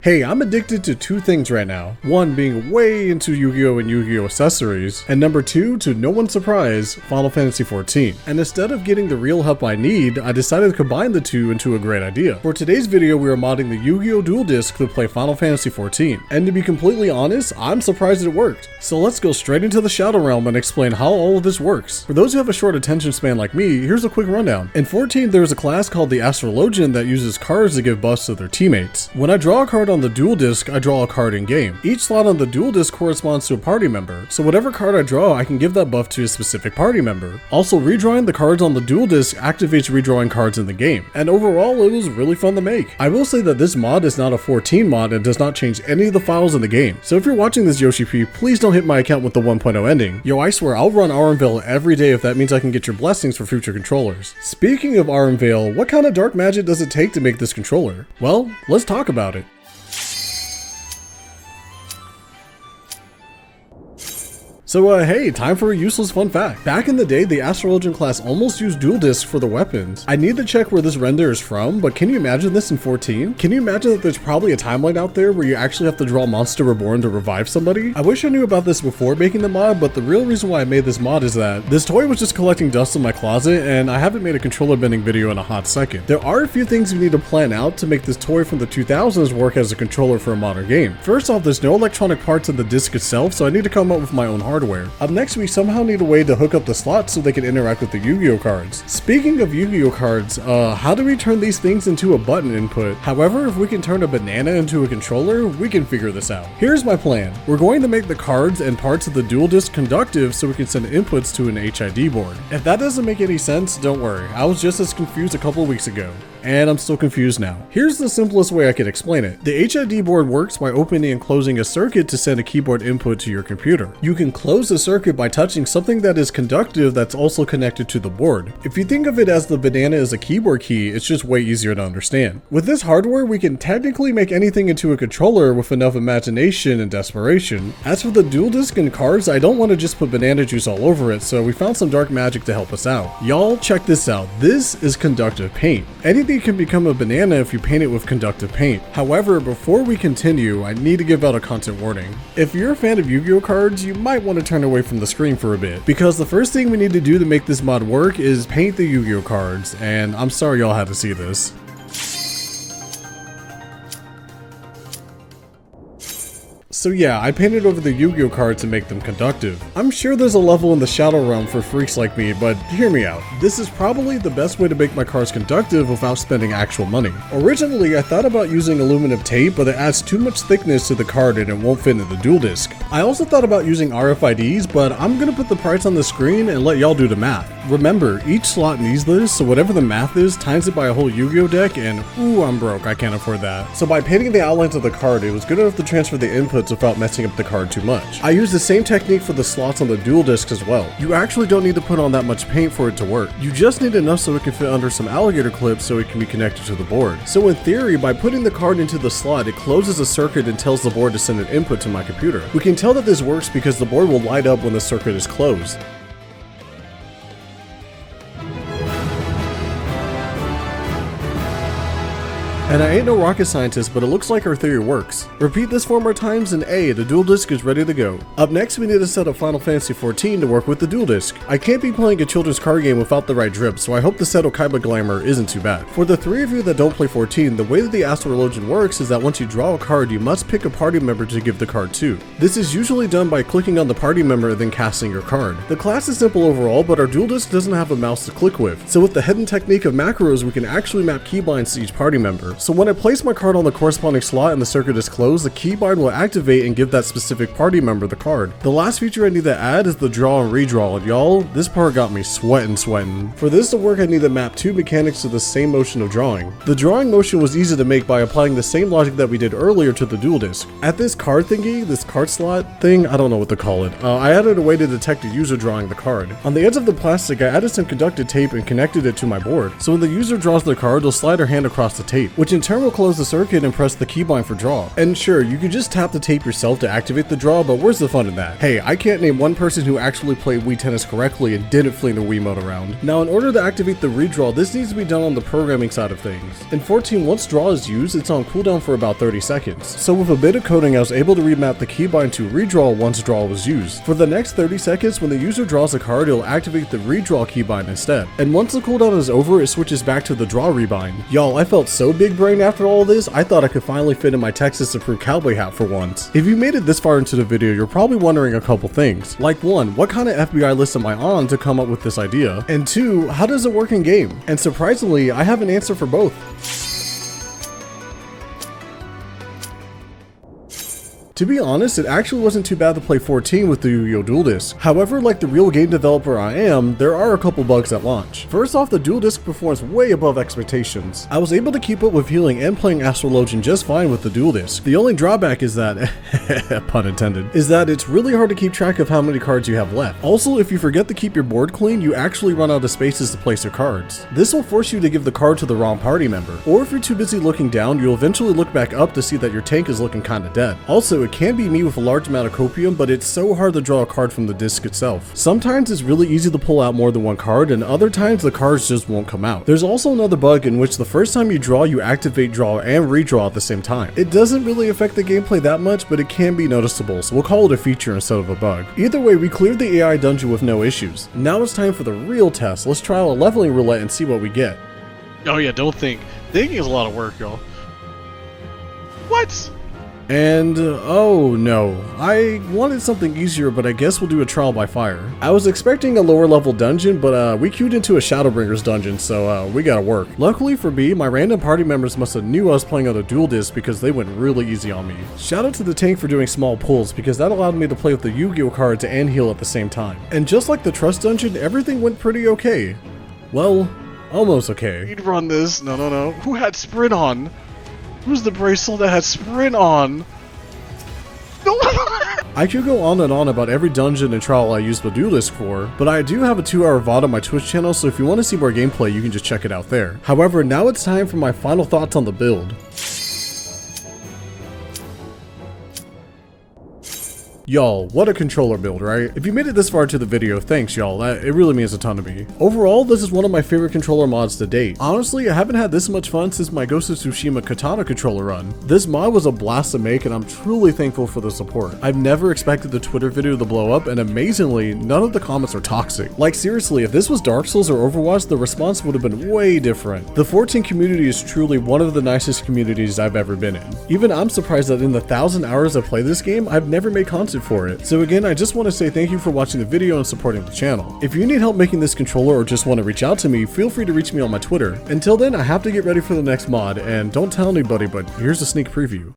Hey, I'm addicted to two things right now. One being way into Yu-Gi-Oh! And Yu-Gi-Oh! Accessories, and number two, to no one's surprise, Final Fantasy XIV. And instead of getting the real help I need, I decided to combine the two into a great idea. For today's video, we are modding the Yugioh Duel Disk to play Final Fantasy XIV. And to be completely honest, I'm surprised it worked. So let's go straight into the Shadow Realm and explain how all of this works. For those who have a short attention span like me, here's a quick rundown. In 14, there is a class called the Astrologian that uses cards to give buffs to their teammates. When I draw a card on the Duel Disk, I draw a card in game. Each slot on the Duel Disk corresponds to a party member, so whatever card I draw, I can give that buff to a specific party member. Also, redrawing the cards on the Duel Disk activates redrawing cards in the game, and overall it was really fun to make. I will say that this mod is not a 14 mod and does not change any of the files in the game, so if you're watching this Yoshi P, please don't hit my account with the 1.0 ending. Yo, I swear I'll run Veil every day if that means I can get your blessings for future controllers. Speaking of Veil, what kind of dark magic does it take to make this controller? Well, let's talk about it. So hey, time for a useless fun fact. Back in the day, the Astrologian class almost used Duel Disk for the weapons. I need to check where this render is from, but can you imagine this in 14? Can you imagine that there's probably a timeline out there where you actually have to draw Monster Reborn to revive somebody? I wish I knew about this before making the mod, but the real reason why I made this mod is that this toy was just collecting dust in my closet, and I haven't made a controller bending video in a hot second. There are a few things you need to plan out to make this toy from the 2000s work as a controller for a modern game. First off, there's no electronic parts in the disc itself, so I need to come up with my own hardware. Up next, we somehow need a way to hook up the slots so they can interact with the Yu-Gi-Oh cards. Speaking of Yu-Gi-Oh cards, how do we turn these things into a button input? However, if we can turn a banana into a controller, we can figure this out. Here's my plan. We're going to make the cards and parts of the Duel Disk conductive so we can send inputs to an HID board. If that doesn't make any sense, don't worry. I was just as confused a couple of weeks ago, and I'm still confused now. Here's the simplest way I could explain it. The HID board works by opening and closing a circuit to send a keyboard input to your computer. You can close the circuit by touching something that is conductive that's also connected to the board. If you think of it as the banana as a keyboard key, it's just way easier to understand. With this hardware, we can technically make anything into a controller with enough imagination and desperation. As for the Duel Disk and cards, I don't want to just put banana juice all over it, so we found some dark magic to help us out. Y'all, check this out. This is conductive paint. Anything can become a banana if you paint it with conductive paint. However, before we continue, I need to give out a content warning. If you're a fan of Yu-Gi-Oh cards, you might want to turn away from the screen for a bit, because the first thing we need to do to make this mod work is paint the Yu-Gi-Oh cards, and I'm sorry y'all had to see this. So yeah, I painted over the Yu-Gi-Oh cards to make them conductive. I'm sure there's a level in the Shadow Realm for freaks like me, but hear me out. This is probably the best way to make my cards conductive without spending actual money. Originally, I thought about using aluminum tape, but it adds too much thickness to the card and it won't fit in the Duel Disk. I also thought about using RFIDs, but I'm gonna put the price on the screen and let y'all do the math. Remember, each slot needs this, so whatever the math is, times it by a whole Yu-Gi-Oh deck, and ooh, I'm broke, I can't afford that. So by painting the outlines of the card, it was good enough to transfer the inputs without messing up the card too much. I used the same technique for the slots on the Duel Disk as well. You actually don't need to put on that much paint for it to work. You just need enough so it can fit under some alligator clips so it can be connected to the board. So in theory, by putting the card into the slot, it closes a circuit and tells the board to send an input to my computer. We can tell that this works because the board will light up when the circuit is closed. And I ain't no rocket scientist, but it looks like our theory works. Repeat this 4 more times and the Duel Disk is ready to go. Up next, we need to set up Final Fantasy XIV to work with the Duel Disk. I can't be playing a children's card game without the right drip, so I hope the Seto Kaiba Glamour isn't too bad. For the 3 of you that don't play 14, the way that the Astrologian works is that once you draw a card, you must pick a party member to give the card to. This is usually done by clicking on the party member and then casting your card. The class is simple overall, but our Duel Disk doesn't have a mouse to click with, so with the hidden technique of macros, we can actually map keybinds to each party member. So when I place my card on the corresponding slot and the circuit is closed, the keybind will activate and give that specific party member the card. The last feature I need to add is the draw and redraw, and y'all, this part got me sweating. For this to work, I need to map 2 mechanics to the same motion of drawing. The drawing motion was easy to make by applying the same logic that we did earlier to the Duel Disk. At this card thingy, this card slot thing, I don't know what to call it, I added a way to detect a user drawing the card. On the edge of the plastic, I added some conductive tape and connected it to my board. So when the user draws their card, they'll slide their hand across the tape, which which in turn will close the circuit and press the keybind for draw. And sure, you could just tap the tape yourself to activate the draw, but where's the fun in that? Hey, I can't name one person who actually played Wii Tennis correctly and didn't fling the Wiimote around. Now, in order to activate the redraw, this needs to be done on the programming side of things. In 14, once draw is used, it's on cooldown for about 30 seconds. So with a bit of coding, I was able to remap the keybind to redraw once draw was used. For the next 30 seconds, when the user draws a card, it'll activate the redraw keybind instead. And once the cooldown is over, it switches back to the draw rebind. Y'all, I felt so big brain after all this, I thought I could finally fit in my Texas approved cowboy hat for once. If you made it this far into the video, you're probably wondering a couple things. Like 1, what kind of FBI list am I on to come up with this idea? And 2, how does it work in game? And surprisingly, I have an answer for both. To be honest, it actually wasn't too bad to play 14 with the Yugioh Duel Disk. However, like the real game developer I am, there are a couple bugs at launch. First off, the Duel Disk performs way above expectations. I was able to keep up with healing and playing Astrologian just fine with the Duel Disk. The only drawback is that, pun intended, is that it's really hard to keep track of how many cards you have left. Also, if you forget to keep your board clean, you actually run out of spaces to place your cards. This will force you to give the card to the wrong party member. Or if you're too busy looking down, you'll eventually look back up to see that your tank is looking kinda dead. Also, it can be me with a large amount of copium, but it's so hard to draw a card from the disc itself. Sometimes it's really easy to pull out more than one card, and other times the cards just won't come out. There's also another bug in which the first time you draw, you activate draw and redraw at the same time. It doesn't really affect the gameplay that much, but it can be noticeable, so we'll call it a feature instead of a bug. Either way, we cleared the AI dungeon with no issues. Now it's time for the real test. Let's try out a leveling roulette and see what we get. Oh yeah, don't think. Thinking is a lot of work, y'all. What? And, oh no, I wanted something easier, but I guess we'll do a trial by fire. I was expecting a lower level dungeon, but we queued into a Shadowbringers dungeon, so we gotta work. Luckily for me, my random party members must have knew I was playing on a Duel Disk because they went really easy on me. Shout out to the tank for doing small pulls, because that allowed me to play with the Yu-Gi-Oh cards and heal at the same time. And just like the Trust dungeon, everything went pretty okay. Well, almost okay. You'd run this. No. Who had Sprint on? Who's the bracelet that had Sprint on? No. I could go on and on about every dungeon and trial I used the Duel Disk for, but I do have a 2-hour VOD on my Twitch channel, so if you want to see more gameplay, you can just check it out there. However, now it's time for my final thoughts on the build. Y'all, what a controller build, right? If you made it this far into the video, thanks y'all, it really means a ton to me. Overall, this is one of my favorite controller mods to date. Honestly, I haven't had this much fun since my Ghost of Tsushima Katana controller run. This mod was a blast to make and I'm truly thankful for the support. I've never expected the Twitter video to blow up and amazingly, none of the comments are toxic. Like seriously, if this was Dark Souls or Overwatch, the response would have been way different. The 14 community is truly one of the nicest communities I've ever been in. Even I'm surprised that in the 1,000 hours I've played this game, I've never made content for it. So again, I just want to say thank you for watching the video and supporting the channel. If you need help making this controller or just want to reach out to me, feel free to reach me on my Twitter. Until then, I have to get ready for the next mod, and don't tell anybody, but here's a sneak preview.